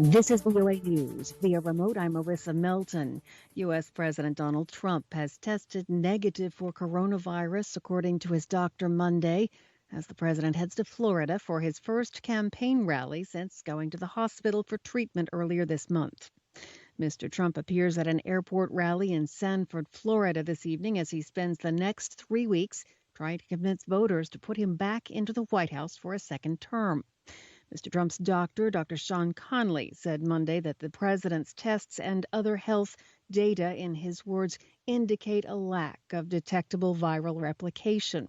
This is VOA News. Via remote, I'm Marissa Melton. U.S. President Donald Trump has tested negative for coronavirus, according to his doctor Monday, as the president heads to Florida for his first campaign rally since going to the hospital for treatment earlier this month. Mr. Trump appears at an airport rally in Sanford, Florida this evening as he spends the next 3 weeks trying to convince voters to put him back into the White House for a second term. Mr. Trump's doctor, Dr. Conley, said Monday that the president's tests and other health data, in his words, indicate a lack of detectable viral replication.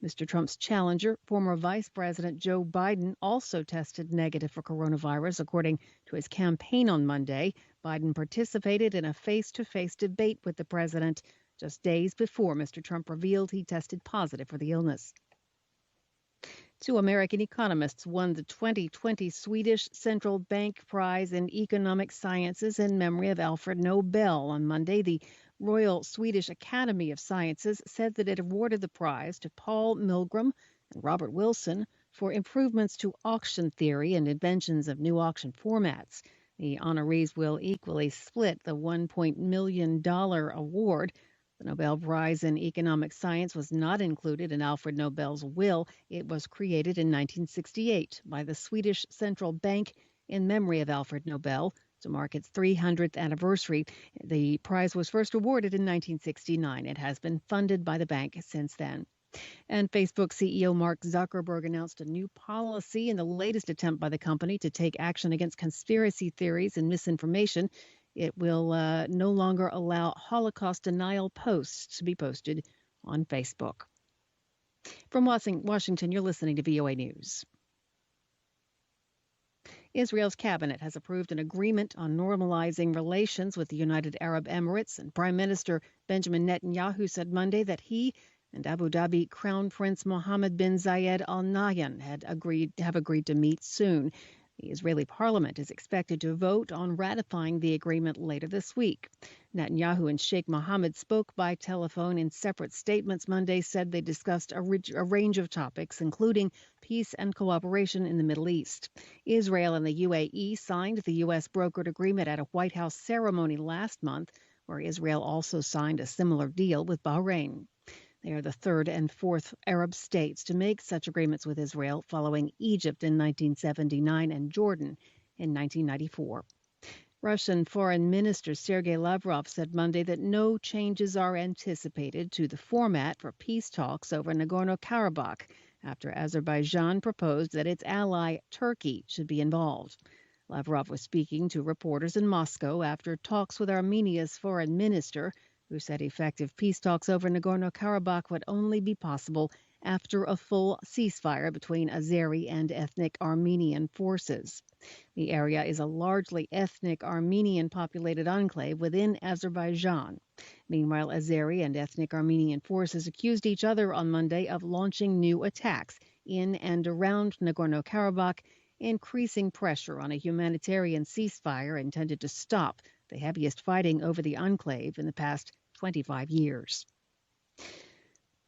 Mr. Trump's challenger, former Vice President Joe Biden, also tested negative for coronavirus, according to his campaign on Monday. Biden participated in a face-to-face debate with the president just days before Mr. Trump revealed he tested positive for the illness. Two American economists won the 2020 Swedish Central Bank Prize in Economic Sciences in memory of Alfred Nobel. On Monday, the Royal Swedish Academy of Sciences said that it awarded the prize to Paul Milgram and Robert Wilson for improvements to auction theory and inventions of new auction formats. The honorees will equally split the $1 million award. The Nobel Prize in Economic Science was not included in Alfred Nobel's will. It was created in 1968 by the Swedish Central Bank in memory of Alfred Nobel. To mark its 300th anniversary, the prize was first awarded in 1969. It has been funded by the bank since then. And Facebook CEO Mark Zuckerberg announced a new policy in the latest attempt by the company to take action against conspiracy theories and misinformation. It will no longer allow Holocaust denial posts to be posted on Facebook. From Washington, you're listening to VOA News. Israel's cabinet has approved an agreement on normalizing relations with the United Arab Emirates, and Prime Minister Benjamin Netanyahu said Monday that he and Abu Dhabi Crown Prince Mohammed bin Zayed Al Nahyan have agreed to meet soon. The Israeli parliament is expected to vote on ratifying the agreement later this week. Netanyahu and Sheikh Mohammed spoke by telephone in separate statements Monday, said they discussed a range of topics, including peace and cooperation in the Middle East. Israel and the UAE signed the U.S. brokered agreement at a White House ceremony last month, where Israel also signed a similar deal with Bahrain. They are the third and fourth Arab states to make such agreements with Israel, following Egypt in 1979 and Jordan in 1994. Russian Foreign Minister Sergei Lavrov said Monday that no changes are anticipated to the format for peace talks over Nagorno-Karabakh after Azerbaijan proposed that its ally Turkey should be involved. Lavrov was speaking to reporters in Moscow after talks with Armenia's foreign minister, who said effective peace talks over Nagorno-Karabakh would only be possible after a full ceasefire between Azeri and ethnic Armenian forces. The area is a largely ethnic Armenian-populated enclave within Azerbaijan. Meanwhile, Azeri and ethnic Armenian forces accused each other on Monday of launching new attacks in and around Nagorno-Karabakh, increasing pressure on a humanitarian ceasefire intended to stop the heaviest fighting over the enclave in the past 25 years.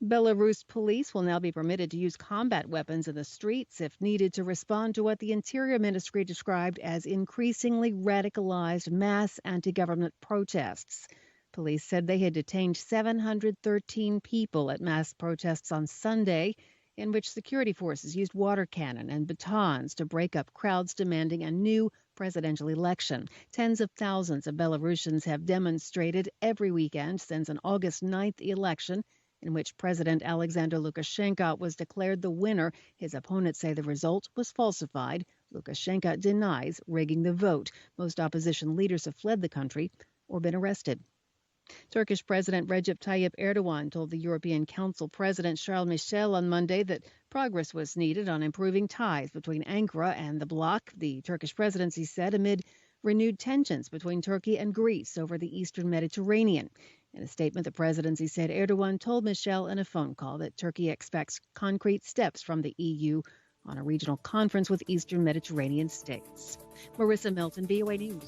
Belarus police will now be permitted to use combat weapons in the streets if needed to respond to what the Interior Ministry described as increasingly radicalized mass anti-government protests. Police said they had detained 713 people at mass protests on Sunday, in which security forces used water cannon and batons to break up crowds demanding a new presidential election. Tens of thousands of Belarusians have demonstrated every weekend since an August 9th election in which President Alexander Lukashenko was declared the winner. His opponents say the result was falsified. Lukashenko denies rigging the vote. Most opposition leaders have fled the country or been arrested. Turkish President Recep Tayyip Erdogan told the European Council President Charles Michel on Monday that progress was needed on improving ties between Ankara and the bloc, the Turkish presidency said, amid renewed tensions between Turkey and Greece over the eastern Mediterranean. In a statement, the presidency said Erdogan told Michel in a phone call that Turkey expects concrete steps from the EU on a regional conference with eastern Mediterranean states. Marissa Melton, VOA News.